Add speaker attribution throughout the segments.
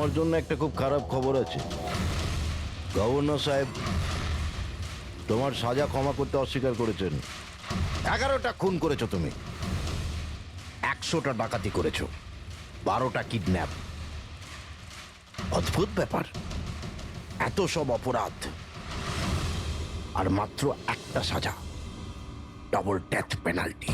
Speaker 1: তোমার জন্য একটা খুব খারাপ খবর আছে। গভর্নর সাহেব তোমার সাজা ক্ষমা করতে অস্বীকার করেছেন। 11টা খুন করেছো তুমি, 100টা ডাকাতি করেছো, 12টা কিডন্যাপ। অদ্ভুত ব্যাপার, এত সব অপরাধ আর মাত্র একটা সাজা, ডাবল ডেথ পেনাল্টি।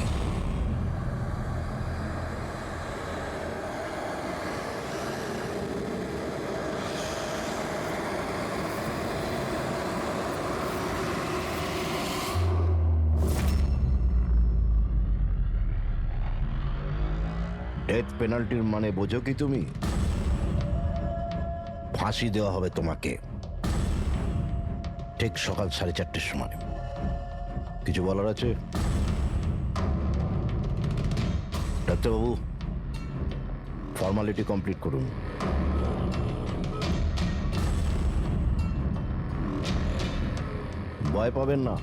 Speaker 1: ডেথ পেনাল্টির মানে বোঝো কি তুমি? ফাঁসি দেওয়া হবে তোমাকে ঠিক সকাল 4:30টার সময়। কিছু বলার আছে? ডাক্তারবাবু, ফর্মালিটি কমপ্লিট করুন। ভয় পাবেন না,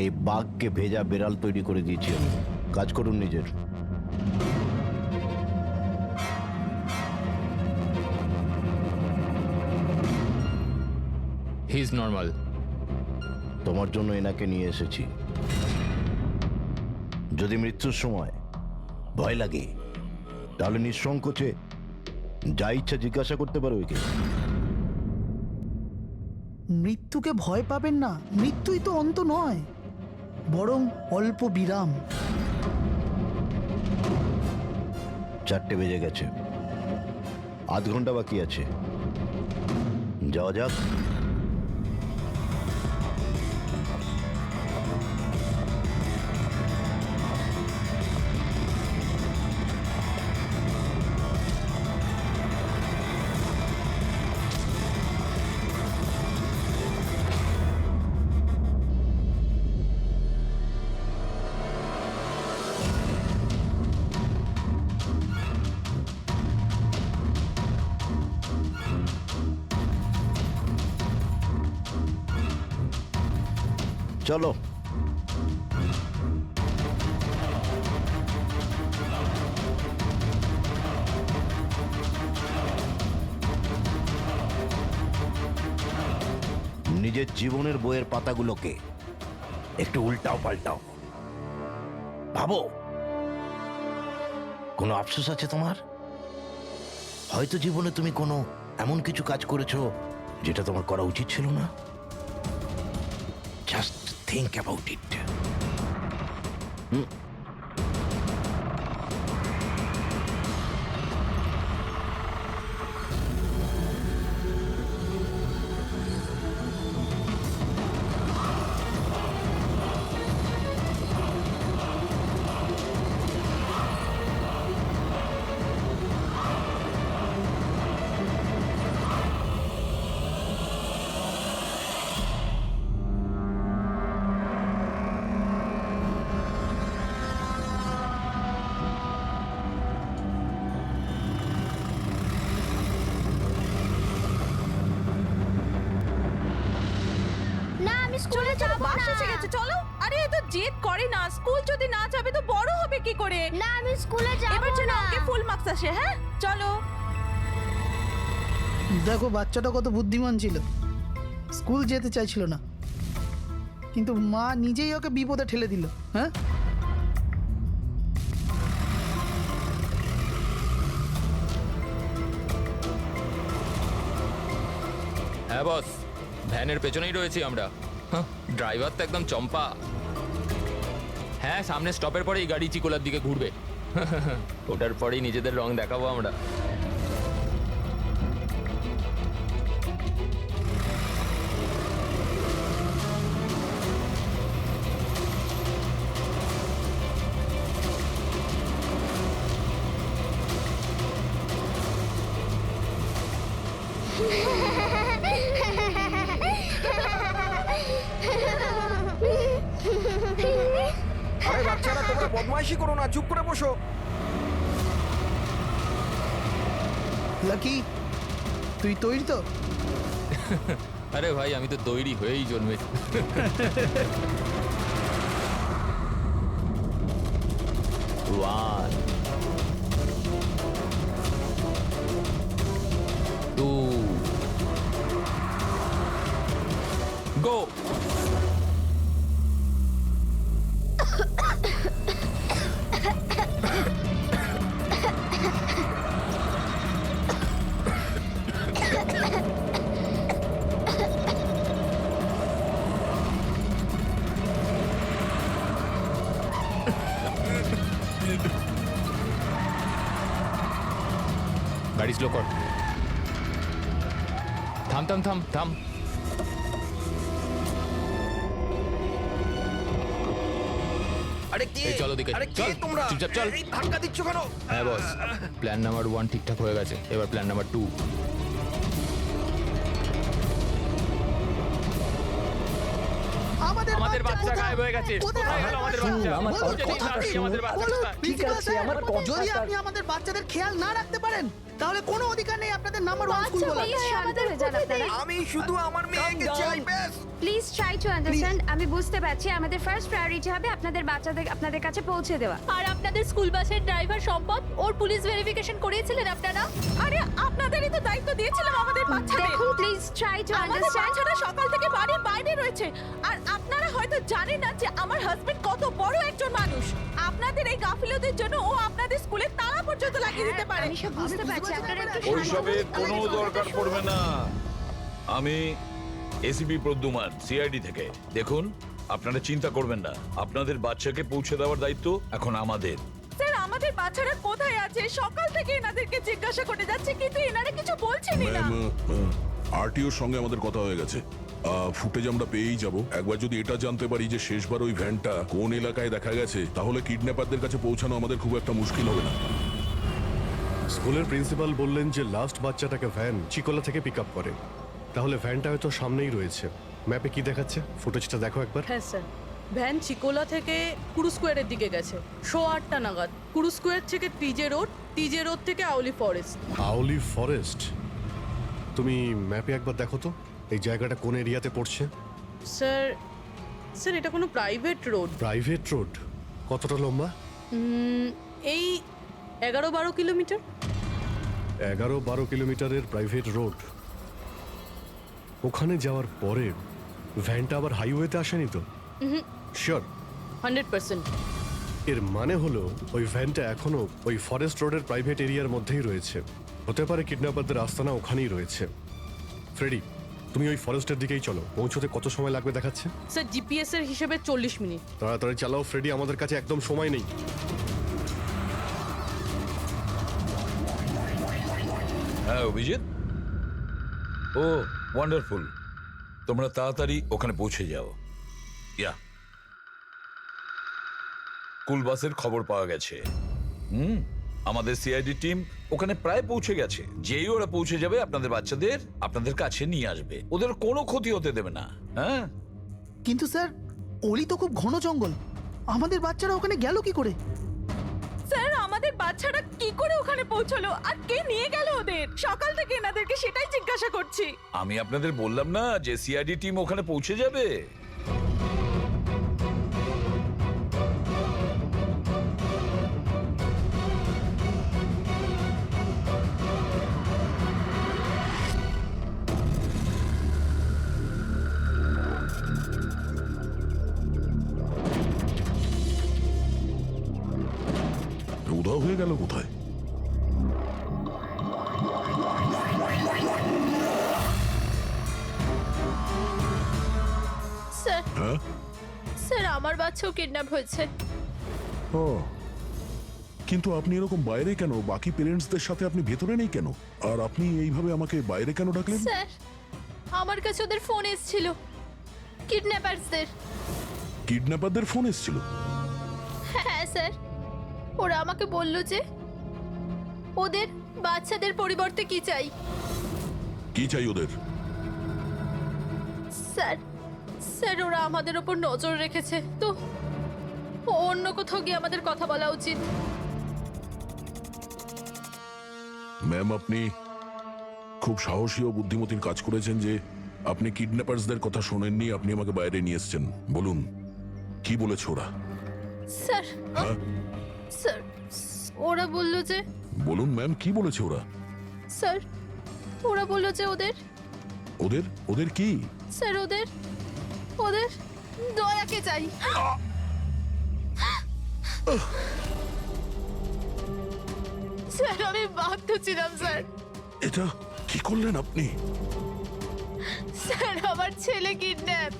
Speaker 1: এই বাঘকে ভেজা বেড়াল তৈরি করে দিয়েছি আমি। কাজ করুন নিজের।
Speaker 2: He is normal.
Speaker 1: তোমার জন্য এনাকে নিয়ে এসেছি। যদি মৃত্যুর সময় ভয় লাগে তাহলে নিঃসংকোচে যা ইচ্ছা জিজ্ঞাসা করতে পারো একে।
Speaker 3: মৃত্যুকে ভয় পাবেন না, মৃত্যুই তো অন্ত নয়, বরং অল্প বিরাম।
Speaker 1: 4টে বেজে গেছে, আধ ঘন্টা বাকি আছে, যাওয়া যাক। চলো। নিজের জীবনের বইয়ের পাতাগুলোকে একটু উল্টাও পাল্টাও, ভাবো কোনো আফসোস আছে তোমার? হয়তো জীবনে তুমি কোনো এমন কিছু কাজ করেছো যেটা তোমার করা উচিত ছিল না। Just think about it.
Speaker 4: না আমি স্কুলে যাব না।
Speaker 5: বাস এসে গেছে, চলো। আরে এ তো জেদ করে না, স্কুল যদি না যাবে তো বড় হবে কি করে?
Speaker 4: না আমি স্কুলে যাব
Speaker 5: এবার যেন
Speaker 4: না।
Speaker 5: ওকে ফুল মার্কস আসে। হ্যাঁ চলো।
Speaker 3: দেখো বাচ্চাটা কত বুদ্ধিমান ছিল, স্কুল যেতে চাইছিল না, কিন্তু মা নিজেই ওকে বিপদে ঠেলে দিল। হ্যাঁ,
Speaker 2: হ্যাঁ বস, ভ্যানের পেছনেই রয়েছি আমরা। ড্রাইভার তো একদম চম্পা। হ্যাঁ, সামনে স্টপের পরেই গাড়ি চিকোলার দিকে ঘুরবে। ওটার পরেই নিজেদের রং দেখাবো আমরা।
Speaker 6: আরে বাচ্চারা, তোমরা বদমাইশি করো না, চুপ করে বসো।
Speaker 3: লাকি তুই তৈরি তো?
Speaker 2: আরে ভাই, আমি তো তৈরি হয়েই জন্মেছি। One. গাড়ি স্লো কর। থাম থাম থাম থাম।
Speaker 6: আরে কে?
Speaker 2: এই, চল ওদিকে,
Speaker 6: আরে কে
Speaker 2: চল,
Speaker 6: তোমরা?
Speaker 2: চুপচাপ চল।
Speaker 6: এই ধাক্কা দিচ্ছ কেন?
Speaker 2: হ্যাঁ বস, প্ল্যান নাম্বার 1 ঠিকঠাক হয়ে গেছে, এবার প্ল্যান নাম্বার 2। আমাদের বাচ্চা গায়েব হয়ে গেছে। কোথায় গেল আমাদের বাচ্চা? আমাদের বাচ্চা কোথায়?
Speaker 3: ঠিক আছে, যদি আপনি আমাদের বাচ্চাদের খেয়াল না রাখতে পারেন তাহলে কোনো অধিকার নেই আপনাদের নাম্বার 1 স্কুল বলার।
Speaker 4: শান্ত হয়ে যান আপনারা।
Speaker 6: আমি শুধু আমার মেয়েকে চাই ব্যাস।
Speaker 4: Please try to understand. আমি বুঝতে পারছি আমাদের ফার্স্ট প্রায়োরিটি হবে আপনাদের বাচ্চাদের আপনাদের কাছে পৌঁছে দেওয়া।
Speaker 5: আর আপনাদের স্কুল বাসের ড্রাইভার সম্পদ ওর পুলিশ ভেরিফিকেশন করিয়েছিলেন আপনারা? আরে আপনাদেরই তো দায়িত্ব দিয়েছিলাম আমাদের বাচ্চাদের।
Speaker 4: দেখুন প্লিজ ট্রাই টু
Speaker 5: আমাদের
Speaker 4: আন্ডারস্ট্যান্ড।
Speaker 5: বাচ্চারা সকাল থেকে বাড়ির বাইরে রয়েছে আর আপনারা হয়তো জানেন না যে আমার হাজবেন্ড কত বড় একজন মানুষ। আপনাদের এই গাফিলতির জন্য ও আপনাদের স্কুলে তালা পর্যন্ত লাগিয়ে দিতে পারে।
Speaker 4: আমি সব বুঝতে পারছি, আপনারা একটু শান্ত
Speaker 7: ওইসবের
Speaker 4: হন।
Speaker 7: কোনো দরকার পড়বে না। আমি এসিপি প্রদ্যুমান, সিআইডি থেকে। দেখুন, আপনারা চিন্তা করবেন না, আপনাদের বাচ্চাকে পৌঁছে দেওয়ার দায়িত্ব এখন আমাদের।
Speaker 5: স্যার আমাদের বাচ্চারা কোথায় আছে? সকাল থেকে এনাদেরকে জিজ্ঞাসা করে যাচ্ছে কিন্তু এনারা কিছু বলছেনই না।
Speaker 8: আরটিওর সঙ্গে আমাদের কথা হয়ে গেছে। ফুটেজ আমরা পেয়েই যাব। একবার যদি এটা জানতে পারি যে শেষবার ওই ভ্যানটা কোন এলাকায় দেখা গেছে, তাহলে কিডন্যাপারদের কাছে পৌঁছানো আমাদের খুব একটা মুশকিল হবে না।
Speaker 9: স্কুলের প্রিন্সিপাল বললেন যে লাস্ট বাচ্চাটাকে ভ্যান চিকোলা থেকে পিক আপ করে, তাহলে ভ্যানটা হয়তো সামনেই রয়েছে। ম্যাপে কি দেখাচ্ছে? ফুটেজটা দেখো একবার।
Speaker 10: হ্যাঁ স্যার, ভ্যান চিকোলা থেকে কুরু স্কোয়ারের দিকে গেছে 8:30 নাগাদ। কুরু স্কোয়ার থেকে টিজে রোড থেকে আউলি ফরেস্ট।
Speaker 9: আউলি ফরেস্ট? তুমি ম্যাপে একবার দেখো তো এই জায়গাটা কোন এরিয়াতে পড়ছে।
Speaker 10: স্যার এটা কোনো প্রাইভেট রোড।
Speaker 9: Private road? কতটা লম্বা?
Speaker 10: এই 11-12 কিলোমিটার।
Speaker 9: 11-12 কিলোমিটারের প্রাইভেট রোড। ওখানে যাওয়ার পরে ভ্যানটা আবার হাইওয়েতে আসেনি তো? শিওর?
Speaker 10: 100%।
Speaker 9: এর মানে হলো ওই ভ্যানটা এখনো ওই ফরেস্ট রোডের প্রাইভেট এরিয়ার মধ্যেই রয়েছে। হতে পারে কিডন্যাপারদের আস্তানা ওখানেই রয়েছে। ফ্রেডি, তুমি ওই ফরেস্টের দিকেই চলো। পৌঁছতে কত সময় লাগবে দেখাচ্ছে?
Speaker 10: স্যার জিপিএস এর হিসেবে 40 মিনিট।
Speaker 9: তাড়াতাড়ি চালাও ফ্রেডি, আমাদের কাছে একদম সময় নেই।
Speaker 7: হ্যাঁ অভিজিৎ, ও ওয়ান্ডারফুল। তোমরা তাড়াতাড়ি ওখানে পৌঁছে যাও। স্কুল বাসের খবর পাওয়া গেছে। আমাদের সিআইডি টিম ওখানে প্রায় পৌঁছে গেছে। যেই ওরা পৌঁছে যাবে আপনাদের বাচ্চাদের আপনাদের কাছে নিয়ে আসবে। ওদের কোনো ক্ষতি হতে দেবে না। হ্যাঁ,
Speaker 3: কিন্তু স্যার অলি তো খুব ঘন জঙ্গল, আমাদের বাচ্চারা ওখানে গেল কি করে?
Speaker 5: স্যার আমাদের বাচ্চারা কি করে ওখানে পৌঁছলো আর কে নিয়ে গেল ওদের? সকাল থেকে এনাদেরকে সেটাই জিজ্ঞাসা করছি।
Speaker 7: আমি আপনাদের বললাম না যে সিআইডি টিম ওখানে পৌঁছে যাবে।
Speaker 8: উধাও হয়ে গেল কোথায়?
Speaker 5: স্যার
Speaker 8: হ্যাঁ?
Speaker 5: স্যার আমার বাচ্চাও কিডন্যাপ হয়েছে।
Speaker 8: ও, কিন্তু আপনি এরকম বাইরে কেন? বাকি পেরেন্টসদের সাথে আপনি ভেতরে নেই কেন? আর আপনি এইভাবে আমাকে বাইরে কেন ডাকলেন?
Speaker 5: স্যার আমার কাছে ওদের ফোন এসেছিল, কিডন্যাপারসদের।
Speaker 8: কিডন্যাপারদের ফোন এসেছিল?
Speaker 5: হ্যাঁ স্যার, ওরা আমাকে বলল যে ওদের বাচ্চাদের পরিবর্তে কি চাই।
Speaker 8: কি চাই ওদের?
Speaker 5: স্যার স্যার ওরা আমাদের ওপর নজর রেখেছে, তো অন্য কোথাও গিয়ে আমাদের কথা বলা উচিত।
Speaker 8: ম্যাম, আপনি খুব সাহসী ও বুদ্ধিমতীর কাজ করেছেন যে আপনি কিডন্যাপারসদের কথা শোনেননি, আপনি আমাকে বাইরে নিয়ে এসেছেন। বলুন কি বলেছে ওরা?
Speaker 5: স্যার
Speaker 8: হ্যাঁ?
Speaker 5: স্যার ওরা বলল যে,
Speaker 8: বলুন ম্যাম, কি বলেছে ওরা?
Speaker 5: স্যার ওরা বলল যে ওদের
Speaker 8: ওদের ওদের কি?
Speaker 5: স্যার ওদের ওদের দয়াকে চাই। স্যার আমি বাধ্য ছিলাম স্যার।
Speaker 8: এটা কি করলেন আপনি?
Speaker 5: স্যার আমার ছেলে কিডন্যাপ।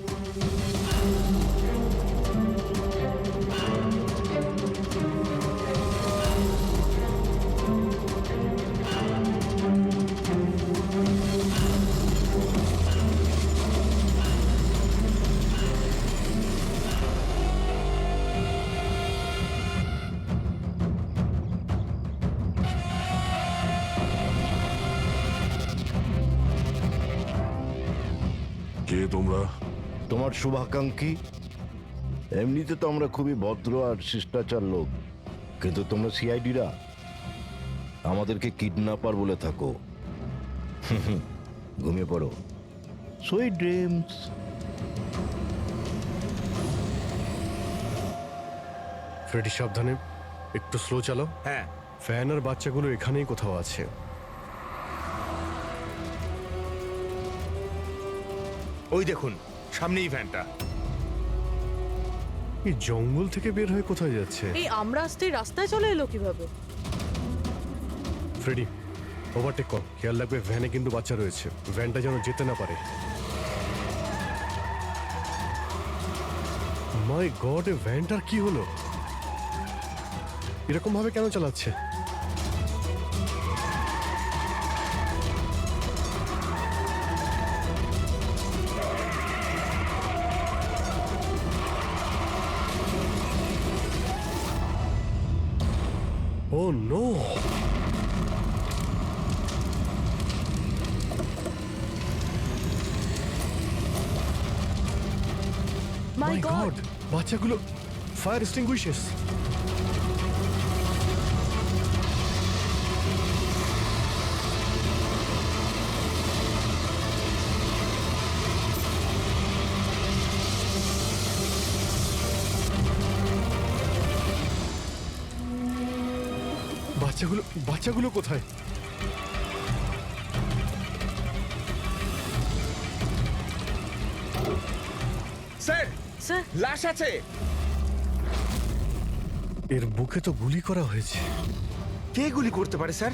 Speaker 8: তোমরা?
Speaker 1: তোমার শুভাকাঙ্ক্ষী। এমনিতে তো আমরা খুবই ভদ্র আর শিষ্টাচার লোক, কিন্তু তোমরা সিআইডিরা আমাদেরকে কিডন্যাপার বলে থাকো। ঘুমিয়ে পড়ো। Sweet dreams.
Speaker 9: ফ্রেডি সাবধানে, একটু স্লো চালাও।
Speaker 6: হ্যাঁ
Speaker 9: ফ্যান আর বাচ্চাগুলো এখানেই কোথাও আছে।
Speaker 6: ওই দেখুন সামনেই ভ্যানটা।
Speaker 9: এই জঙ্গল থেকে বের হয়ে কোথায় যাচ্ছে?
Speaker 10: এই আমরা আসতে রাস্তায় চলে এলো কিভাবে?
Speaker 9: ফ্রেডি, ওভারটেক কর, খেয়াল রাখবে ভ্যানে কিন্তু বাচ্চা রয়েছে, ভ্যানটা যেন যেতে না পারে। মাই গড, এ ভ্যানটার কি হলো? এরকম ভাবে কেন চালাচ্ছে? ও নো!
Speaker 10: মাই গড!
Speaker 9: বাচ্চাগুলো ফায়ার এক্সটিংগুইশার্স। বাচ্চাগুলো কোথায়?
Speaker 6: স্যার
Speaker 10: স্যার,
Speaker 6: লাশ আছে।
Speaker 9: এর বুকে তো গুলি করা হয়েছে।
Speaker 6: কে গুলি করতে পারে স্যার?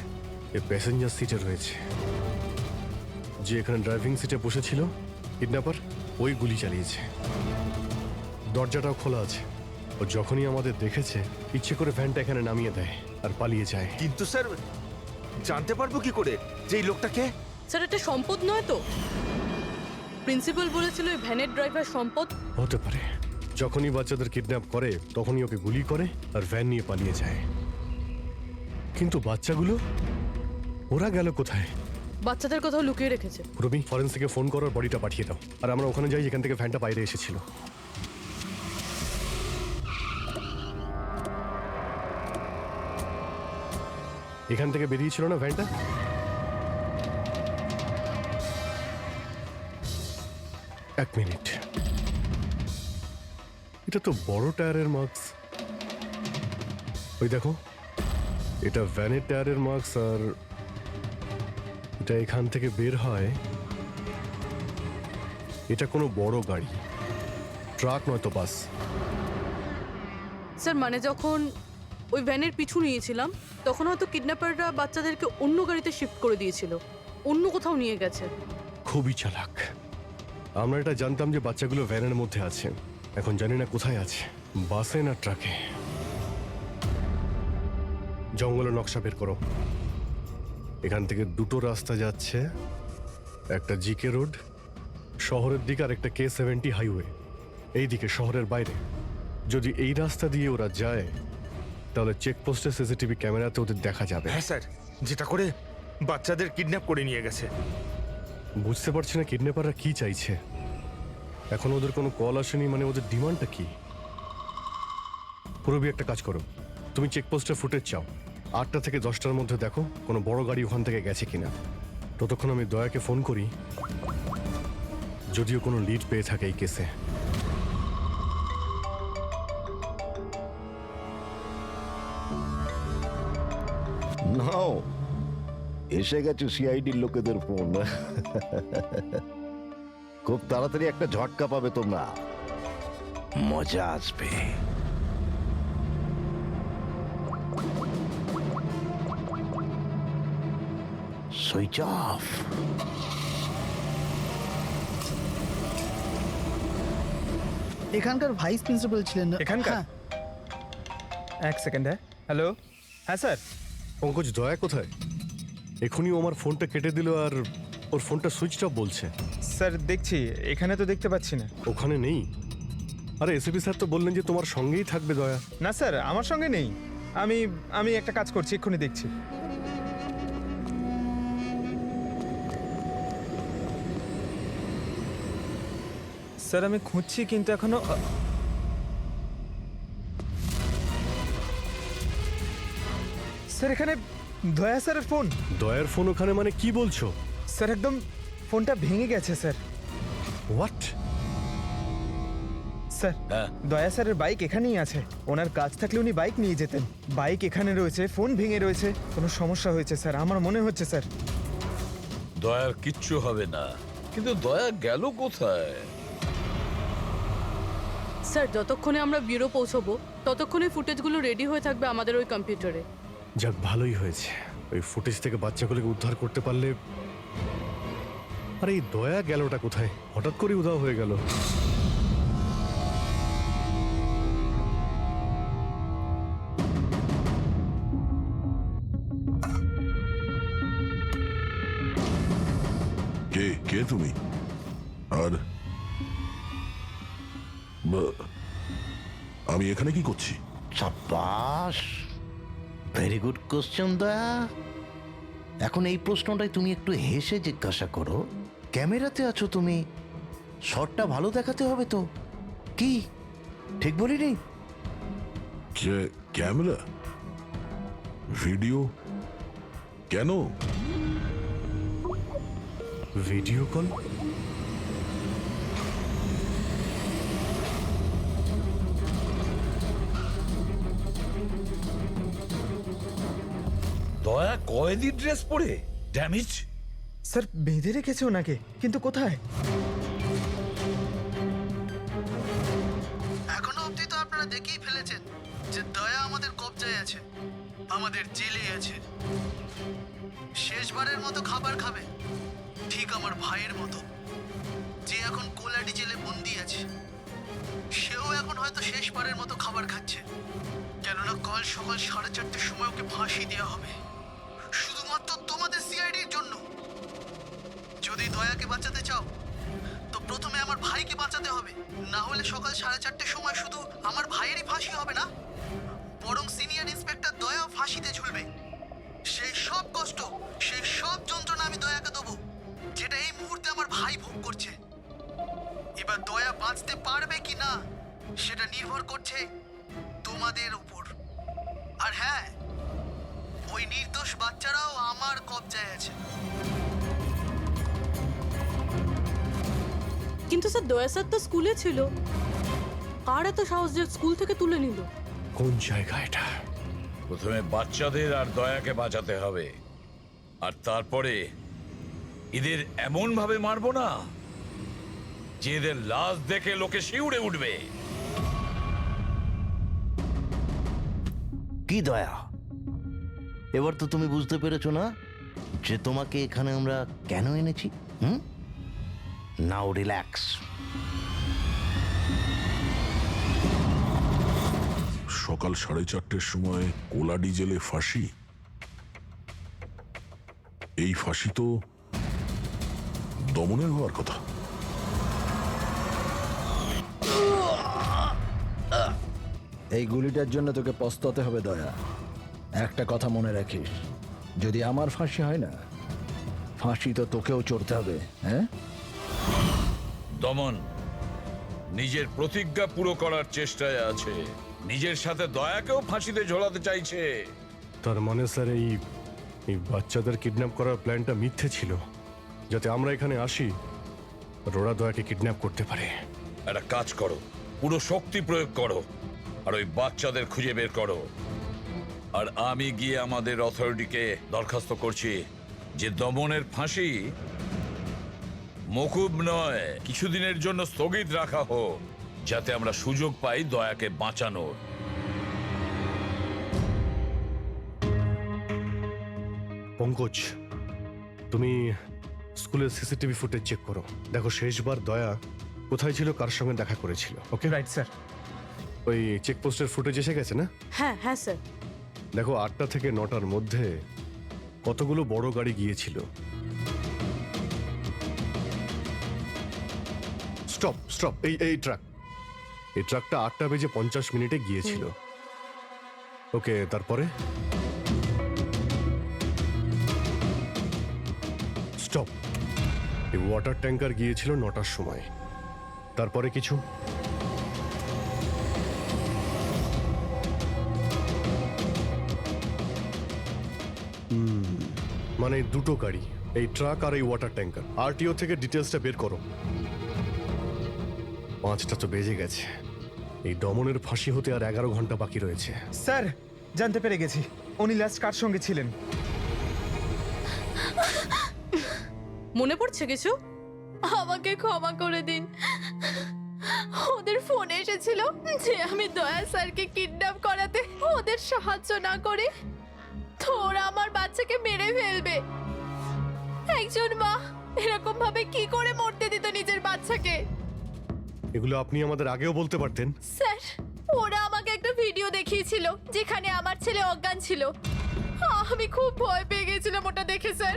Speaker 9: এ প্যাসেঞ্জার সিটে রয়েছে। যে এখানে ড্রাইভিং সিটে বসেছিল কিডন্যাপার, ওই গুলি চালিয়েছে। দরজাটাও খোলা আছে। ও যখনই আমাদের দেখেছে ইচ্ছে করে ভ্যানটা এখানে নামিয়ে দেয় আর পালিয়ে যায়।
Speaker 6: কিন্তু স্যার জানতে পারবো কি করে যে এই লোকটাকে?
Speaker 10: স্যার এটা সম্পদ নয় তো? প্রিন্সিপাল বলেছিল এই ভ্যানের ড্রাইভার সম্পদ।
Speaker 9: হতে পারে। যখনই বাচ্চাদের কিডন্যাপ করে তখনই ওকে গুলি করে আর ভ্যান নিয়ে পালিয়ে যায়। কিন্তু বাচ্চাগুলো, ওরা গেল কোথায়?
Speaker 10: বাচ্চাদের কোথাও লুকিয়ে রেখেছে।
Speaker 9: রবি, ফরেন্সিকে ফোন করার বডিটা পাঠিয়ে দাও, আর আমরা ওখানে যাই যেখান থেকে ভ্যানটা বাইরে এসেছিল। এখান থেকে বেরিয়েছিল না ভ্যানটা? এক মিনিট, এটা তো বড় টায়ারের মার্কস। ওই দেখো, এটা ভ্যানের টায়ারের মার্কস, আর এটা এখান থেকে বের হয়। এটা কোনো বড় গাড়ি, ট্রাক নয়তো বাস।
Speaker 10: স্যার মানে যখন ওই ভ্যানের পিছু নিয়েছিলাম তখন হয়তো কিডন্যাপাররা বাচ্চাদেরকে অন্য গাড়িতে শিফট করে দিয়েছিল, অন্য কোথাও নিয়ে গেছে।
Speaker 9: খুবই চালাক। আমরা এটা জানতাম যে বাচ্চাগুলো ভ্যানের মধ্যে আছে, এখন জানি না কোথায় আছে, বাসে না ট্রাকে। জঙ্গলের নকশা বের করো। এখান থেকে দুটো রাস্তা যাচ্ছে, একটা জিকে রোড শহরের দিকে আর একটা K70 হাইওয়ে এই দিকে শহরের বাইরে। যদি এই রাস্তা দিয়ে ওরা যায় তাহলে চেকপোস্টে সিসিটিভি ক্যামেরাতে ওদের দেখা যাবে।
Speaker 6: হ্যাঁ স্যার, যেটা করে বাচ্চাদের কিডন্যাপ করে নিয়ে গেছে।
Speaker 9: বুঝতে পারছি না কিডন্যাপাররা কি চাইছে। এখন ওদের কোনো কল আসেনি, মানে ওদের ডিমান্ডটা কি? পুরবি, একটা কাজ করো, তুমি চেকপোস্টের ফুটেজ চাও, 8টা থেকে 10টার মধ্যে দেখো কোনো বড় গাড়ি ওখান থেকে গেছে কিনা। ততক্ষণ আমি দয়াকে ফোন করি, যদিও কোনো লিড পেয়ে থাকে এই কেসে।
Speaker 1: নাও, এসে গেছে সিআইডির লোকেদের ফোন। খুব তাড়াতাড়ি একটা ঝটকা পাবে তোমরা, মজা আসবে। Switch off.
Speaker 3: এখানকার ভাইস প্রিন্সিপাল ছিলেন না?
Speaker 11: এখানকার?
Speaker 3: হ্যাঁ।
Speaker 11: এক সেকেন্ড। হ্যালো, হ্যাঁ স্যার।
Speaker 9: পঙ্কজ, দয়া কোথায়? এখনই ও আমার ফোনটা কেটে দিল আর ওর ফোনটা সুইচ অফ বলছে।
Speaker 11: স্যার দেখছি, এখানে তো দেখতে পাচ্ছি না।
Speaker 9: ওখানে নেই? আরে এসিপি স্যার তো বললেন যে তোমার সঙ্গেই থাকবে দয়া।
Speaker 11: না স্যার, আমার সঙ্গে নেই। আমি একটা কাজ করছি, এক্ষুনি দেখছি। স্যার আমি খুঁজছি কিন্তু এখনো স্যার এখানে দয়া স্যারের ফোন।
Speaker 9: দয়ার ফোন ওখানে মানে কি বলছো?
Speaker 11: স্যার একদম ফোনটা ভেঙে গেছে স্যার।
Speaker 9: হোয়াট?
Speaker 11: স্যার
Speaker 7: হ্যাঁ।
Speaker 11: দয়া স্যারের বাইক এখানেই আছে। ওনার কাজ থাকলে উনি বাইক নিয়ে যেতেন। বাইক এখানে রয়েছে, ফোন ভেঙে রয়েছে, কোনো সমস্যা হয়েছে স্যার আমার মনে হচ্ছে স্যার।
Speaker 7: দয়ার কিচ্ছু হবে না, কিন্তু দয়া গেল কোথায়?
Speaker 10: স্যার যতক্ষণে আমরা ব্যুরো পৌঁছবো ততক্ষণে ফুটেজগুলো রেডি হয়ে থাকবে আমাদের ওই কম্পিউটারে।
Speaker 9: যাক, ভালোই হয়েছে। ওই ফুটেজ থেকে বাচ্চাগুলোকে উদ্ধার করতে পারলে। আরে এই দয়া গেলটা কোথায়? হঠাৎ করে উধাও হয়ে গেল।
Speaker 8: কে কে তুমি? আর আমি এখানে কি করছি?
Speaker 1: সাব্বাস, ভেরি গুড কোশ্চেন দয়া। এখন এই প্রশ্নটাই তুমি একটু হেসে জিজ্ঞাসা করো। ক্যামেরাতে আছো তুমি, শটটা ভালো দেখাতে হবে তো। কি ঠিক বলিনি?
Speaker 8: ক্যামেরা, ভিডিও, কেন?
Speaker 9: Video call?
Speaker 7: দয়া কয়েদি ড্রেস পরে ড্যামেজ।
Speaker 11: স্যার বেঁধে রেখেছে ওনাকে, কিন্তু কোথায়?
Speaker 3: এখনো অবধি তো আপনারা দেখেই ফেলেছেন যে দয়া আমাদের কবজায় আছে, আমাদের জেলে আছে। শেষবারের মতো খাবার খাবে, ঠিক আমার ভাইয়ের মতো, যে এখন কোলাডি জেলে বন্দি আছে। সেও এখন হয়তো শেষবারের মতো খাবার খাচ্ছে, কেননা কাল সকাল 4:30টার সময় ওকে ফাঁসি দেওয়া হবে, শুধুমাত্র তোমাদের সিআইডির জন্য। যদি দয়াকে বাঁচাতে চাও তো প্রথমে আমার ভাইকে বাঁচাতে হবে, না হলে সকাল 4:30টার সময় শুধু আমার ভাইয়েরই ফাঁসি হবে না, বরং সিনিয়র ইন্সপেক্টর দয়াও ফাঁসিতে ঝুলবে। সেই সব কষ্ট, সেই সব যন্ত্রণা আমি দয়াকে দেবো, যেটা এই মুহূর্তে আমার ভাই ভোগ করছে। এবার দয়া বাঁচতে পারবে কি না সেটা নির্ভর করছে তোমাদের উপর। আর হ্যাঁ, ওই নির্দোষ বাচ্চারাও আমার কবজায় আছে।
Speaker 10: কিন্তু স্যার দয়া স্যার তো স্কুলে ছিল, আর এত সাহস যে স্কুল থেকে তুলে নিল?
Speaker 9: কোন জায়গা এটা?
Speaker 7: প্রথমে বাচ্চাদের আর দয়াকে বাঁচাতে হবে, আর তারপরে এদের এমন ভাবে মারবো না যে এদের লাশ দেখে লোকে শিউরে উঠবে।
Speaker 1: কি দয়া, এবার তো তুমি বুঝতে পেরেছো না যে তোমাকে এখানে আমরা কেন এনেছি? নাও রিল্যাক্স।
Speaker 8: সকাল 4:30টার সময় কোলাডি জেলে ফাঁসি? এই ফাঁসি তো দমনের হওয়ার কথা।
Speaker 6: এই গুলিটার জন্য তোকে পস্তাতে হবে দয়া। একটা কথা মনে রাখিস, যদি আমার ফাঁসি হয় না, ফাঁসি তো তোকেও চড়তে হবে। হ্যাঁ,
Speaker 7: দমন নিজের প্রতিজ্ঞা পুরো করার চেষ্টায় আছে, নিজের সাথে দয়াকেও ফাঁসিতে ঝোলাতে চাইছে।
Speaker 9: তার মানে স্যার এই বাচ্চাদের কিডন্যাপ করার প্ল্যানটা মিথ্যে ছিল, যাতে আমরা এখানে আসি আর ওরা দয়াকে কিডন্যাপ করতে পারে।
Speaker 7: একটা কাজ করো, পুরো শক্তি প্রয়োগ করো আর ওই বাচ্চাদের খুঁজে বের করো। আর আমি গিয়ে আমাদের অথরিটিকে দরখাস্ত করছি যে দমনের ফাঁসি মকুব নয়, কিছুদিনের জন্য স্থগিত রাখা হোক, যাতে আমরা সুযোগ পাই দয়াকে বাঁচানোর।
Speaker 9: পঙ্কজ, তুমি স্কুলের সিসিটিভি ফুটেজ চেক করো, দেখো শেষবার দয়া কোথায় ছিল, কার সঙ্গে দেখা করেছিল। Okay
Speaker 11: right sir.
Speaker 9: ওই চেকপোস্টের ফুটেজ এসে গেছে না?
Speaker 10: হ্যাঁ হ্যাঁ স্যার।
Speaker 9: দেখো 8টা থেকে 9টার মধ্যে কতগুলো বড় গাড়ি গিয়েছিল। স্টপ স্টপ, এই ট্রাকটা 8:50 গিয়েছিল। ওকে, তারপরে স্টপ, এই ওয়াটার ট্যাঙ্কার গিয়েছিল 9টার সময়। তারপরে কিছু? মানে দুটো গাড়ি, এই ট্রাক আর এই ওয়াটার ট্যাঙ্কার। আরটিও থেকে ডিটেলসটা বের করো। 5টা তো বেজে গেছে। এই দমনের ফাঁসি হতে আর 11 ঘন্টা বাকি রয়েছে।
Speaker 11: স্যার জানতে পেরে গেছি উনি লাস্ট কার সঙ্গে ছিলেন।
Speaker 10: মনে পড়ছে কিছু?
Speaker 5: আমাকে ক্ষমা করে দিন। ওদের ফোনে এসেছিল যে আমি দয়া স্যারকে কিডন্যাপ করাতে ওদের সাহায্য না করে তো ওরা আমার বাচ্চাকে মেরে ফেলবে। একজন মা এরকম ভাবে কি করে মরতে দিত নিজের বাচ্চাকে?
Speaker 9: এগুলো আপনি আমাদের আগেও বলতে পারতেন।
Speaker 5: স্যার, ওরা আমাকে একটা ভিডিও দেখিয়েছিল যেখানে আমার ছেলে অজ্ঞান ছিল। আমি খুব ভয় পেয়ে গেছিলাম ওটা দেখে স্যার।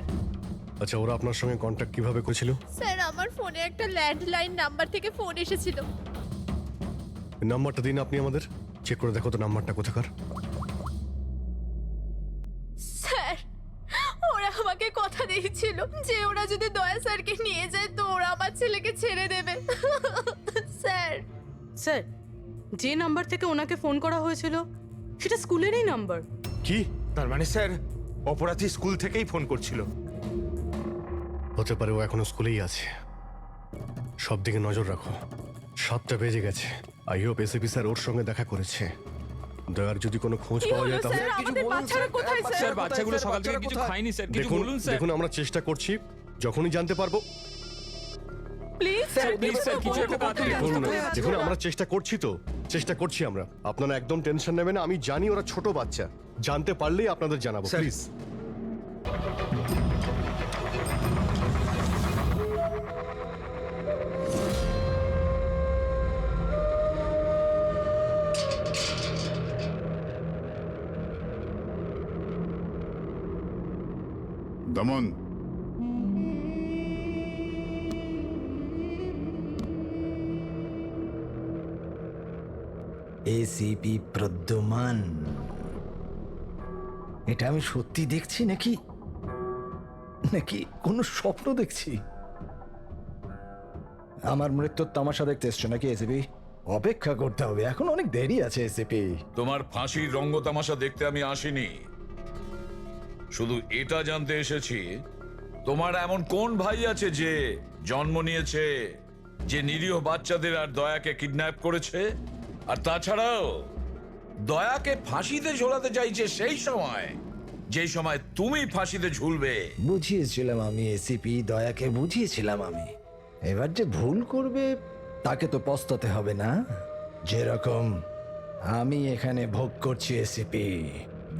Speaker 9: আচ্ছা, ওরা আপনার সঙ্গে কন্ট্যাক্ট কিভাবে করেছিল?
Speaker 5: স্যার, আমার ফোনে একটা ল্যান্ডলাইন নাম্বার থেকে ফোন এসেছিল।
Speaker 9: নাম্বারটা দিন আপনি আমাদের। চেক করে দেখো তো নাম্বারটা কোথাকার।
Speaker 5: স্যার, ওরা আমাকে কথা দিয়েছিল যে ওরা যদি দয়া স্যারকে নিয়ে যায় তো ওরা আমার ছেলেকে ছেড়ে দেবে। স্যার,
Speaker 10: স্যার, যে নাম্বার থেকে ওনাকে ফোন করা হয়েছিল সেটা স্কুলেরই নাম্বার।
Speaker 9: কি?
Speaker 12: তার মানে স্যার অপরাধী স্কুল থেকেই ফোন করছিল।
Speaker 9: হতে পারে ও এখনো স্কুলেই আছে। সব দিকে নজর রাখো। 7টা বেজে গেছে। আই হোপ এসিপি স্যার ওর সঙ্গে দেখা করেছে। দয়ার যদি কোনো খোঁজ
Speaker 5: কি
Speaker 9: পাওয়া
Speaker 5: হলো
Speaker 9: যায় তাহলে
Speaker 5: স্যার? আমাদের বাচ্চারা কোথায় স্যার?
Speaker 2: স্যার বাচ্চাগুলো সকাল থেকে কিছু খায়নি স্যার, কিছু
Speaker 9: দেখুন
Speaker 2: বলুন স্যার।
Speaker 9: দেখুন আমরা চেষ্টা করছি, যখনই জানতে পারবো।
Speaker 5: প্লিজ
Speaker 2: স্যার প্লিজ স্যার কিছু একটা তাড়াতাড়ি
Speaker 9: দেখুন
Speaker 2: করুন।
Speaker 9: দেখুন আমরা চেষ্টা করছি তো, চেষ্টা করছি আমরা। আপনারা একদম টেনশন নেবেন না। আমি জানি ওরা ছোট বাচ্চা, জানতে পারলেই আপনাদের জানাবো প্লিজ।
Speaker 8: দমন,
Speaker 6: এসিপি প্রদ্যুমান, এটা আমি সত্যি দেখছি নাকি নাকি কোনো স্বপ্ন দেখছি? আমার মৃত্যুর তামাশা দেখতে এসছো নাকি এসিপি? অপেক্ষা করতে হবে, এখন অনেক দেরি আছে এসিপি।
Speaker 7: তোমার ফাঁসির রঙ্গতামাশা দেখতে আমি আসিনি, শুধু এটা জানতে এসেছি তোমার এমন কোন ভাই আছে যে জন্ম নিয়েছে, যে নিরীহ বাচ্চাদের আর দয়াকে কিডন্যাপ করেছে, আর তাছাড়াও দয়াকে ফাঁসিতে ঝোলাতে চাইছে সেই সময় যেই সময় তুমি ফাঁসিতে ঝুলবে।
Speaker 6: বুঝিয়েছিলাম আমি এসিপি, দয়াকে বুঝিয়েছিলাম আমি। এবার যে ভুল করবে তাকে তো পস্তাতে হবে না, যেরকম আমি এখানে ভোগ করছি এসিপি।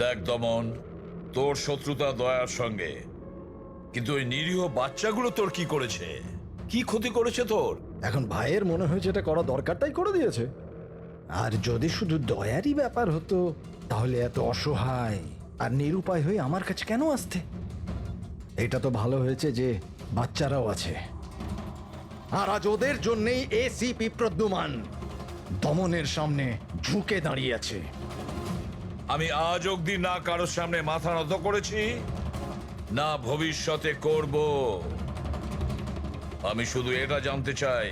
Speaker 7: দেখ দমন, তোর শত্রুতা দয়ার সঙ্গে, কিন্তু ওই নিরীহ বাচ্চাগুলো তোর কি করেছে, কি ক্ষতি করেছে তোর?
Speaker 6: এখন ভাইয়ের মনে হয়েছে এটা করা দরকার তাই করে দিয়েছে। আর যদি শুধু দয়ারই ব্যাপার হতো তাহলে এত অসহায় আর নিরুপায় হয়ে আমার কাছে কেন আসতে? এটা তো ভালো হয়েছে যে বাচ্চারাও আছে, আর আজ ওদের জন্যই এসিপি প্রদ্যুমান দমনের সামনে ঝুঁকে দাঁড়িয়ে আছে।
Speaker 7: আমি আজ অব্দি না কারোর সামনে মাথা নত করেছি, না ভবিষ্যতে করব। আমি শুধু এটা জানতে চাই,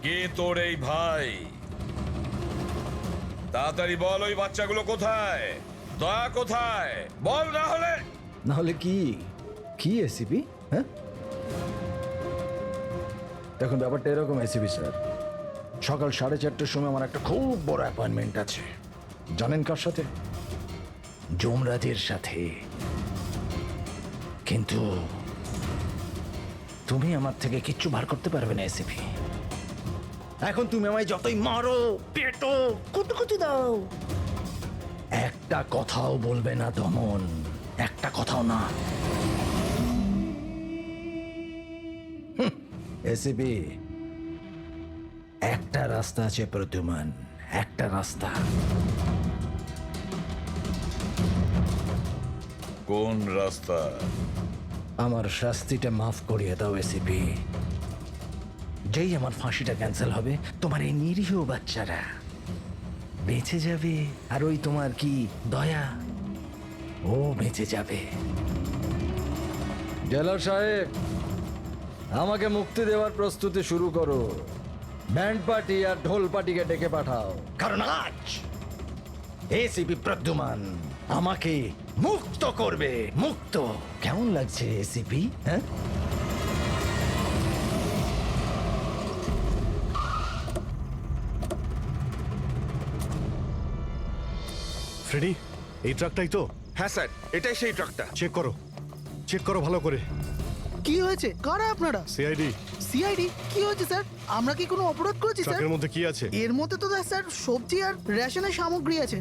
Speaker 7: কে তোর এই ভাই? তাড়াতাড়ি বল, ওই বাচ্চাগুলো কোথায়? দয়া কোথায়? বল, না হলে
Speaker 6: কি কি এসিপি? হ্যাঁ, দেখুন ব্যাপারটা এরকম এসিপি স্যার, সকাল 4:30টার সময় আমার একটা খুব বড় অ্যাপয়েন্টমেন্ট আছে। জানেন কার সাথে? যমরাজের সাথে। কিন্তু তুমি আমার থেকে কিচ্ছু বার করতে পারবে না এসিপি। এখন তুমি আমায় যতই মারো, পেটো, কুটুকুটি দাও, একটা কথাও বলবে না দমন, একটা কথাও না। এসিপি, একটা রাস্তা আছে প্রদ্যুমান, একটা রাস্তা।
Speaker 7: কোন রাস্তা?
Speaker 6: আমার শাস্তিটা মাফ করিয়ে দাও এসিপি। যেই আমার ফাঁসিটা ক্যান্সেল হবে তোমার এই নিরীহ বাচ্চারা বেঁচে যাবে, আর ওই তোমার কি দয়া, ও বেঁচে যাবে। জেলার সাহেব, আমাকে মুক্তি দেওয়ার প্রস্তুতি শুরু করো। ব্যান্ড পার্টি আর ঢোল পার্টিকে ডেকে পাঠাও, কারণ আজ এসিপি প্রদ্যুমান আমাকে মুক্ত করবে। মুক্ত কেমন লাগছে এসিপি? হ্যাঁ,
Speaker 9: ফ্রেডি, এই ট্রাকটাই তো?
Speaker 12: হ্যাঁ স্যার, এটাই সেই ট্রাকটা।
Speaker 9: চেক করো ভালো করে।
Speaker 3: কি হয়েছে? কারা আপনারা?
Speaker 9: সিআইডি।
Speaker 3: সিআইডি? কি হয়েছে স্যার? আমরা কি কোনো অপরাধ করেছি স্যার?
Speaker 9: ট্রাকের মধ্যে কি আছে?
Speaker 3: এর মধ্যে তো স্যার সবজি আর রেশনের সামগ্রী আছে।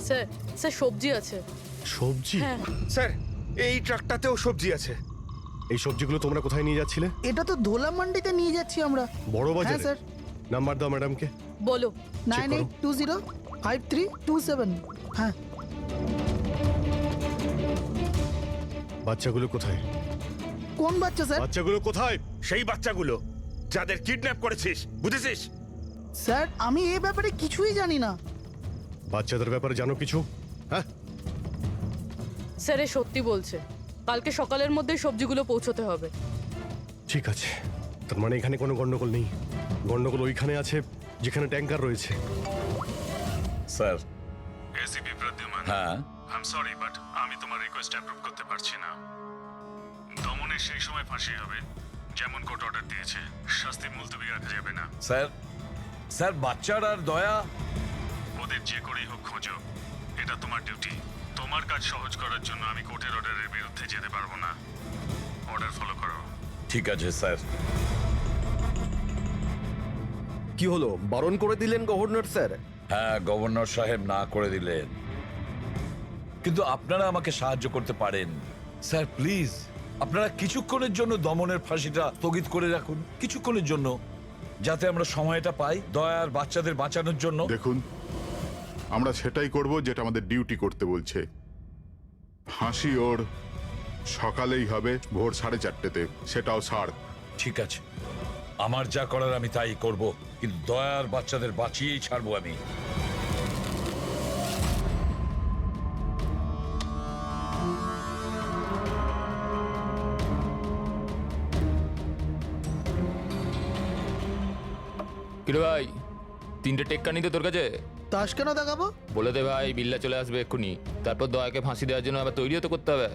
Speaker 10: স্যার, স্যার সবজি আছে।
Speaker 9: সবজি?
Speaker 10: হ্যাঁ।
Speaker 12: স্যার, এই ট্রাকটাতেও সবজি আছে।
Speaker 9: এই সবজিগুলো তোমরা কোথায় নিয়ে যাচ্ছিলে?
Speaker 3: এটা তো ধোলা মান্ডিতে নিয়ে যাচ্ছি আমরা।
Speaker 9: বড়
Speaker 3: হ্যাঁ
Speaker 9: বাজারে?
Speaker 3: স্যার।
Speaker 9: নাম্বার দাও ম্যাডামকে।
Speaker 10: বলো।
Speaker 3: 98205327। হ্যাঁ।
Speaker 9: বাচ্চাগুলো কোথায়?
Speaker 3: কোন বাচ্চা স্যার?
Speaker 9: বাচ্চাগুলো কোথায়?
Speaker 12: সেই বাচ্চাগুলো যাদের কিডন্যাপ করেছিস, বুঝেছিস?
Speaker 3: স্যার, আমি এই ব্যাপারে কিছুই জানি না।
Speaker 9: বাচ্চাদের ব্যাপারে জানো কিছু? হ্যাঁ,
Speaker 10: স্যার এ সত্যি বলছে। কালকে সকালের মধ্যে সবজিগুলো পৌঁছতে হবে।
Speaker 9: ঠিক আছে। তার মানে এখানে কোনো গন্ডগোল নেই। গন্ডগোল ওইখানে আছে যেখানে ট্যাঙ্কার রয়েছে।
Speaker 7: স্যার।
Speaker 8: এসিপি প্রদ্যুমান,
Speaker 7: হ্যাঁ,
Speaker 8: আই এম সরি বাট আমি তোমার রিকোয়েস্ট অ্যাপ্রুভ করতে পারছি না। দমনের সেই সময় ফাঁসি হবে যেমন কোর্ট অর্ডার দিয়েছে। শাস্তি মুলতবি রাখা যাবে না।
Speaker 7: স্যার বাচ্চার আর দয়া
Speaker 8: ওদের যে করেই হোক খোঁজো, এটা তোমার ডিউটি। তোমার কাজ সহজ করার জন্য আমি কোর্টের অর্ডারের বিরুদ্ধে যেতে পারবো না। অর্ডার ফলো করো।
Speaker 7: ঠিক আছে স্যার।
Speaker 6: কি হলো, বারণ করে দিলেন গভর্নর স্যার?
Speaker 7: হ্যাঁ, গভর্নর সাহেব না করে দিলেন, কিন্তু আপনারা আমাকে সাহায্য করতে পারেন। স্যার প্লিজ, আপনারা কিছুক্ষণের জন্য দমনের ফাঁসিটা স্থগিত করে রাখুন, কিছুক্ষণের জন্য, যাতে আমরা সময়টা পাই দয়ার বাচ্চাদের বাঁচানোর জন্য।
Speaker 13: দেখুন, আমরা সেটাই করব যেটা আমাদের ডিউটি করতে বলছে। ফাঁসি ওর সকালেই হবে, ভোর 4:30-তে, সেটাও ছাড়।
Speaker 7: ঠিক আছে, আমার যা করার আমি তাই করব, কিন্তু দয়ার বাচ্চাদের বাঁচিয়েই ছাড়বো আমি।
Speaker 2: কিরে ভাই, 3টে টেক্কা নিতে তোর কাছে?
Speaker 3: তাস কেন দেখাবো?
Speaker 2: বলে দে ভাই, বিল্লা চলে আসবে এক্ষুনি। তারপর দয়াকে ফাঁসি দেওয়ার জন্য আবার তৈরিও তো করতে হবে।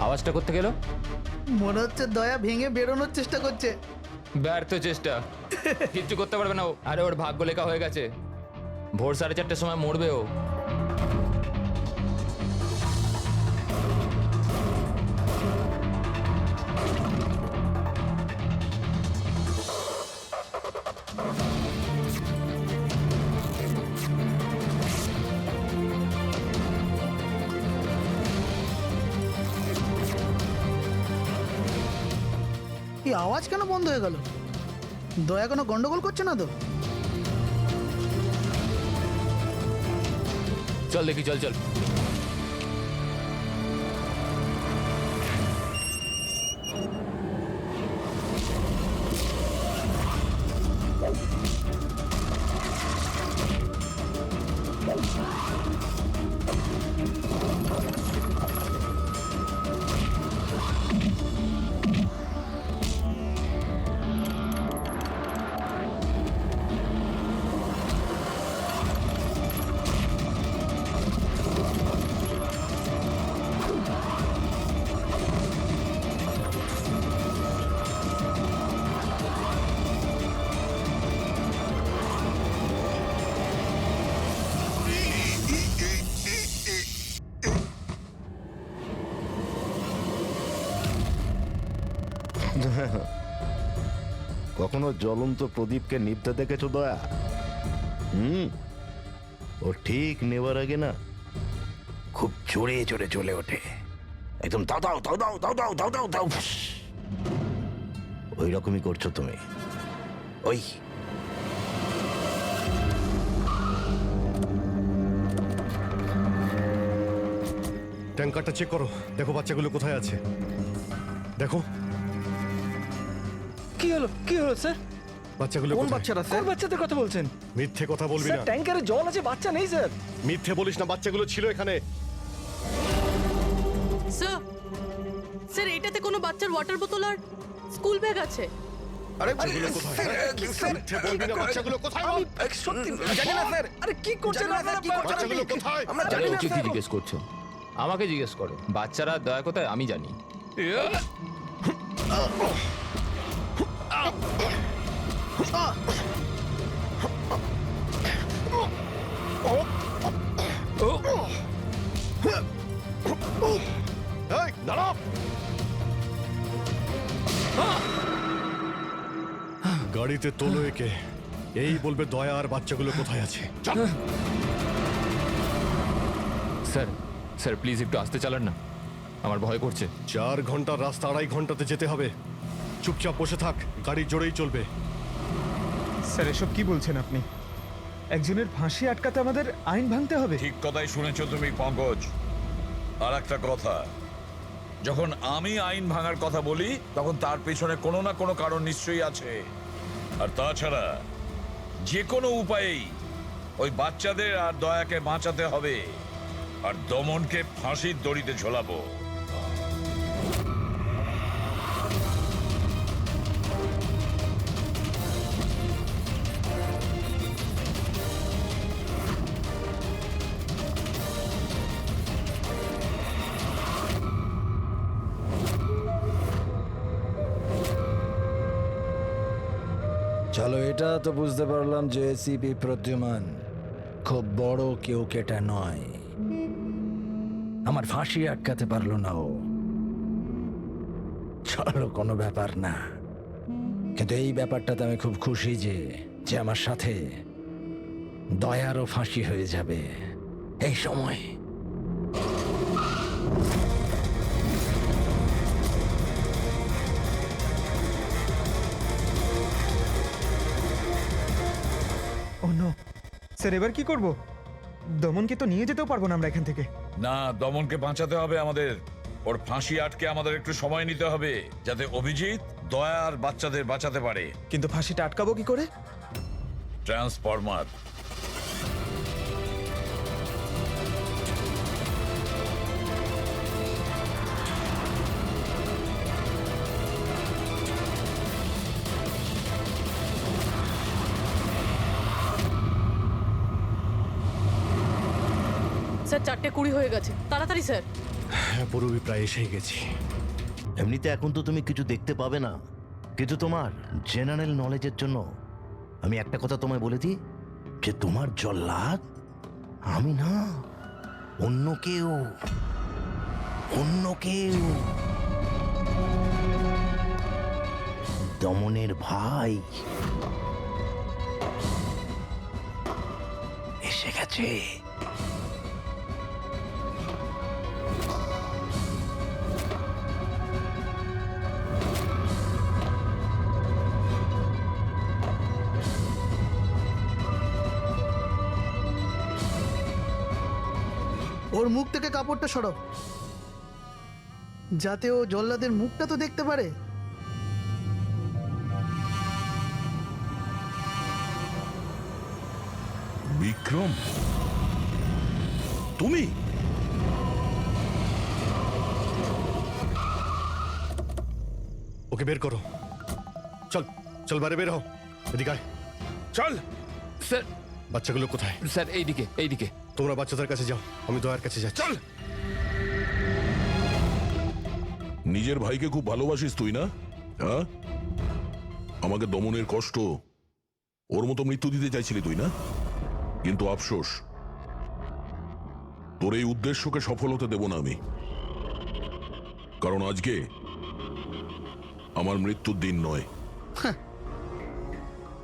Speaker 2: আওয়াজটা করতে গেল,
Speaker 3: মনে হচ্ছে দয়া ভেঙে বেরোনোর চেষ্টা করছে।
Speaker 2: ব্যর্থ চেষ্টা, কিচ্ছু করতে পারবে না ও। আরে ওর ভাগ্য লেখা হয়ে গেছে, ভোর 4:30-র সময় মরবে ও।
Speaker 3: এই আওয়াজ কেন বন্ধ হয়ে গেল? দয়া কোনো গন্ডগোল করছে না তো?
Speaker 2: চল দেখি, চল চল।
Speaker 1: কখনো জ্বলন্ত প্রদীপকে নিভতে দেখেছো দয়া? ও ঠিক নেবার আগে না খুব জোরে জোরে জ্বলে ওঠে, একদম দাও দাও দাও দাও দাও দাও দাও দাও দাও। ওই রকমই করছো তুমি। ওই
Speaker 9: ট্যাঙ্কারটা চেক করো, দেখো বাচ্চাগুলো কোথায় আছে। দেখো
Speaker 11: কি হলো কি হলো স্যার?
Speaker 9: বাচ্চাগুলো
Speaker 11: কোন
Speaker 9: কোথায়?
Speaker 11: বাচ্চারা স্যার? কোন বাচ্চাদের কথা বলছেন?
Speaker 9: মিথ্যে কথা বলবি
Speaker 11: স্যার
Speaker 9: না।
Speaker 11: ট্যাঙ্কারে জল আছে, বাচ্চা নেই স্যার।
Speaker 9: মিথ্যে বলিস না, বাচ্চাগুলো ছিল এখানে।
Speaker 10: স্যার স্যার এটাতে কোনো বাচ্চার ওয়াটার বোতল আর স্কুল ব্যাগ আছে।
Speaker 9: বাচ্চাগুলো কোথায়? মিথ্যে বলবি না, বাচ্চাগুলো কোথায় বল?
Speaker 11: সত্যি জানি না স্যার। আরে কি করছেন আপনারা?
Speaker 9: বাচ্চাগুলো কোথায়?
Speaker 11: আমরা
Speaker 2: আরে
Speaker 11: জানি না
Speaker 2: ওকে কি
Speaker 11: স্যার।
Speaker 2: জিজ্ঞেস করছো? আমাকে জিজ্ঞেস করো। বাচ্চারা দয়া কোথায় আমি জানি।
Speaker 9: এই, দাঁড়াও। গাড়িতে তোলো একে, এই বলবে দয়া আর বাচ্চাগুলো কোথায় আছে।
Speaker 2: স্যার স্যার প্লিজ একটু আস্তে চালান না, আমার ভয় করছে।
Speaker 9: 4 ঘন্টার রাস্তা 2.5 ঘন্টাতে যেতে হবে। চুপচাপ বসে থাক, গাড়ি জোরেই চলবে।
Speaker 11: স্যার এসব কি বলছেন আপনি? একজনের ফাঁসি আটকাতে আমাদের আইন ভাঙতে হবে?
Speaker 7: ঠিক কথাই শুনেছো তুমি পঙ্কজ। আর একটা কথা, যখন আমি আইন ভাঙার কথা বলি তখন তার পেছনে কোনো না কোনো কারণ নিশ্চয়ই আছে। আর তাছাড়া যে কোনো উপায়েই ওই বাচ্চাদের আর দয়াকে বাঁচাতে হবে, আর দমনকে ফাঁসির দড়িতে ঝোলাবো।
Speaker 6: চলো, এটা তো বুঝতে পারলাম যে এসিপি প্রদ্যুমান খুব বড় কেউ কেটা নয়। আমার ফাঁসি আটকাতে পারলো না ও। চলো, কোনো ব্যাপার না। কিন্তু এই ব্যাপারটাতে আমি খুব খুশি যে যে আমার সাথে দয়ারও ফাঁসি হয়ে যাবে এই সময়।
Speaker 11: ও নো স্যার, এবার কি করব? দমনকে তো নিয়ে যেতেও পারবো না আমরা এখান থেকে।
Speaker 7: না, দমনকে বাঁচাতে হবে আমাদের। ওর ফাঁসি আটকে আমাদের একটু সময় নিতে হবে, যাতে অভিজিৎ দয়া আর বাচ্চাদের বাঁচাতে পারে।
Speaker 11: কিন্তু ফাঁসিটা আটকাবো কি করে?
Speaker 7: ট্রান্সফরমার।
Speaker 10: স্যার 4:20 হয়ে গেছে, তাড়াতাড়ি স্যার।
Speaker 9: হ্যাঁ, পুরোই প্রায় এসেই গেছি।
Speaker 1: এমনিতে এখন তো তুমি কিছু দেখতে পাবে না, কিন্তু তোমার জেনারেল নলেজের জন্য আমি একটা কথা তোমায় বলে দিই, যে তোমার জল্লাদ আমি না, অন্য কেউ, অন্য কেউ। দমনের ভাই এসে গেছে।
Speaker 3: ওর মুখ থেকে কাপড়টা সরাও, যাতে ও জল্লাদের মুখটা তো দেখতে পারে।
Speaker 8: বিক্রম, তুমি?
Speaker 9: ওকে বের করো। চল চল, বাইরে বের হও। এদিকে আয়। চল।
Speaker 2: স্যার
Speaker 9: বাচ্চাগুলো কোথায়?
Speaker 2: স্যার এইদিকে এইদিকে।
Speaker 9: তোমরা বাচ্চাদের কাছে যাও, আমি দয়ার কাছে যাচ্ছি। চল।
Speaker 8: নিজের ভাইকে খুব ভালোবাসিস তুই না? হ্যাঁ, আমাকে দমনের কষ্ট ওর মতো মৃত্যু দিতে চাইছিলি তুই না? কিন্তু আফসোস, তোর এই উদ্দেশ্যকে সফল হতে দেব না আমি। কারণ আজকে আমার মৃত্যুর দিন নয়।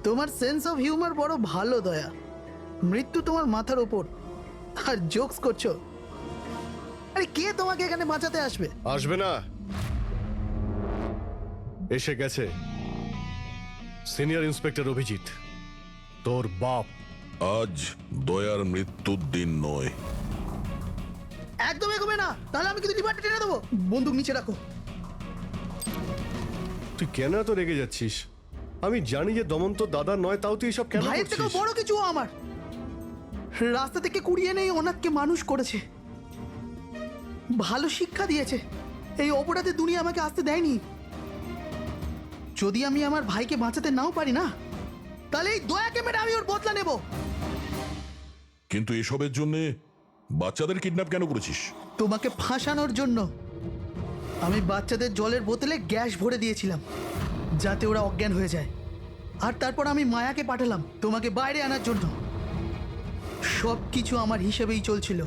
Speaker 3: তোমার সেন্স অফ হিউমার বড় ভালো দয়া। মৃত্যু তোমার মাথার ওপর আর জোকস করছো। আরে কে তোমাকে এখানে বাঁচাতে আসবে?
Speaker 9: আসবে না, এসে গেছে সিনিয়র ইন্সপেক্টর অভিজিৎ, তোর বাপ।
Speaker 8: আজ দয়ার মৃত্যুর দিন নয়।
Speaker 3: একদম এগোবে না, তাহলে আমি কিন্তু ডিপার্টমেন্টে টেনে দেবো। বন্দুক নিচে রাখো।
Speaker 9: তুই কেন এত রেগে যাচ্ছিস? আমি জানি যে দমন তোর দাদা নয়, তাও তুই এসব কেন
Speaker 3: ভাইয়ের থেকেও
Speaker 9: করছিস?
Speaker 3: বড় কিছু ও আমার। রাস্তা থেকে কুড়িয়ে নেই ওনাকে মানুষ করেছে, ভালো শিক্ষা দিয়েছে। এই অপরাধের দুনিয়া আমাকে আসতে দেয়নি। যদি আমি আমার ভাইকে বাঁচাতে নাও পারি না, তাহলে এই দয়াকে মেরে আমি ওর বদলা নেব।
Speaker 8: কিন্তু এসবের জন্য বাচ্চাদের কিডন্যাপ কেন করেছিস?
Speaker 3: তোমাকে ফাঁসানোর জন্য। আমি বাচ্চাদের জলের বোতলে গ্যাস ভরে দিয়েছিলাম যাতে ওরা অজ্ঞান হয়ে যায়, আর তারপর আমি মায়াকে পাঠালাম তোমাকে বাইরে আনার জন্য। সব কিছু আমার হিসেবেই চলছিল।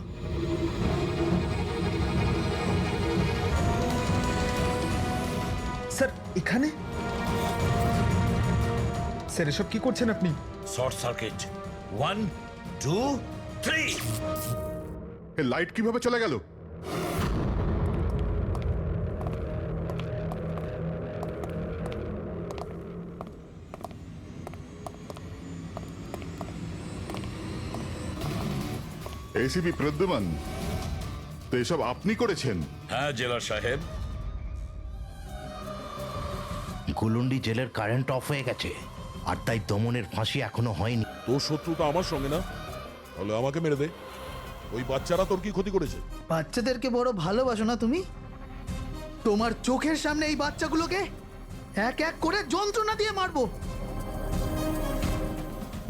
Speaker 11: স্যার এখানে? স্যার এসব কি করছেন আপনি?
Speaker 7: Short circuit 1 2 3।
Speaker 13: এ লাইট কিভাবে চলে গেল? এসিপি প্রদ্যুমান, তো এসব আপনি করেছেন?
Speaker 7: হ্যাঁ জেলার সাহেব।
Speaker 1: গুলুন্ডি জেলের কারেন্ট অফ হয়ে গেছে, আর তাই দমনের ফাঁসি এখনো হয়নি।
Speaker 8: তোর শত্রুতা আমার সঙ্গে না, তাহলে আমাকে মেরে দে। ওই বাচ্চারা তোর কি ক্ষতি করেছে?
Speaker 3: বাচ্চাদেরকে বড় ভালোবাসো না তুমি? তোমার চোখের সামনে এই বাচ্চাগুলোকে এক এক করে যন্ত্রণা দিয়ে মারবো।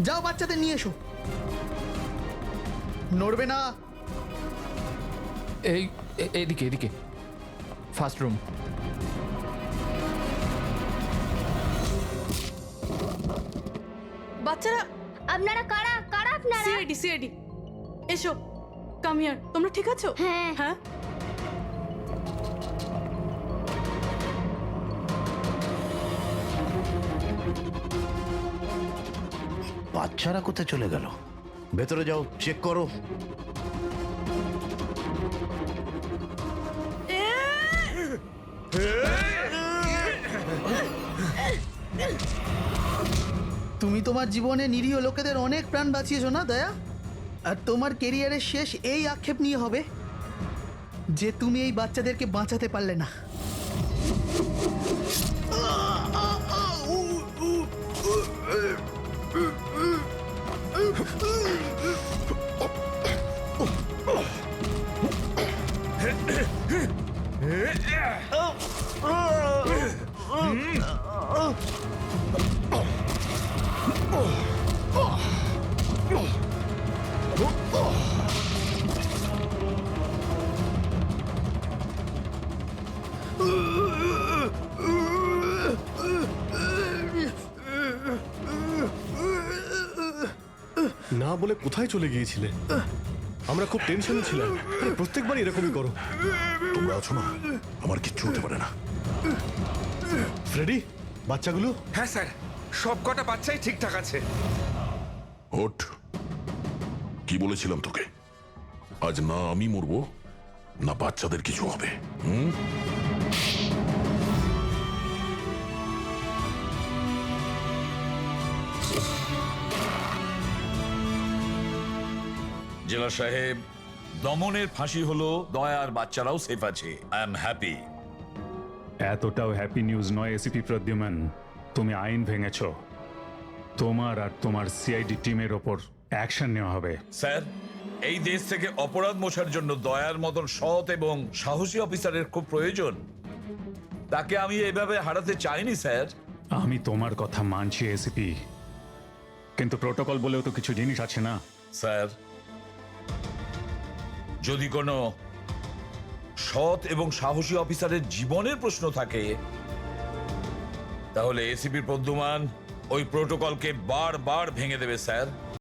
Speaker 3: যাও বাচ্চাদের নিয়ে এসো। নড়বে না।
Speaker 2: এদিকে এদিকে, ফার্স্ট রুম।
Speaker 10: বাচ্চারা,
Speaker 4: আপনারা কারা কারা আপনারা?
Speaker 10: সিআইডি সিআইডি, এসো, কাম হিয়ার। তোমরা ঠিক আছো?
Speaker 4: হ্যাঁ।
Speaker 10: হ্যাঁ।
Speaker 1: বাচ্চারা কোথায় চলে গেল? ভেতরে যাও, চেক করো।
Speaker 3: তুমি তোমার জীবনে নিরীহ লোকেদের অনেক প্রাণ বাঁচিয়েছো না দয়া? আর তোমার কেরিয়ারের শেষ এই আক্ষেপ নিয়ে হবে যে তুমি এই বাচ্চাদেরকে বাঁচাতে পারলে না।
Speaker 9: না বলে কোথায় চলে গিয়েছিলে? আমরা খুব টেনশনে ছিলাম। আরে প্রত্যেকবার এরকমই করো।
Speaker 8: তোমরা আছো না, আমার কিচ্ছু হতে পারে না।
Speaker 9: ফ্রেডি, বাচ্চাগুলো?
Speaker 12: হ্যাঁ স্যার, সব কটা বাচ্চাই ঠিকঠাক আছে।
Speaker 8: ওঠ, কি বলেছিলাম তোকে? আজ না আমি মরবো, না বাচ্চাদের কিছু হবে।
Speaker 7: জেলা সাহেব, দমনের ফাঁসি হলো, দয়ার বাচ্চারাও সেফ আছে। I am happy.
Speaker 14: এতটাও হ্যাপি নিউজ নয় এসিপি প্রদ্যুমান। তুমি আইন ভেঙেছ, তোমার আর তোমার সিআইডি টিমের ওপর অ্যাকশন নেওয়া হবে।
Speaker 7: স্যার, এই দেশ থেকে অপরাধ মোছার জন্য দয়ার মতন সৎ এবং সাহসী অফিসারের খুব প্রয়োজন। তাকে আমি এইভাবে হারাতে চাইনি স্যার।
Speaker 14: আমি তোমার কথা মানছি এসিপি, কিন্তু প্রোটোকল বলেও তো কিছু জিনিস আছে না?
Speaker 7: স্যার, যদি কোনো সৎ এবং সাহসী অফিসারের জীবনের প্রশ্ন থাকে, তাহলে এসিপি প্রদ্যুমান ওই প্রোটোকলকে বারবার ভেঙে দেবে স্যার।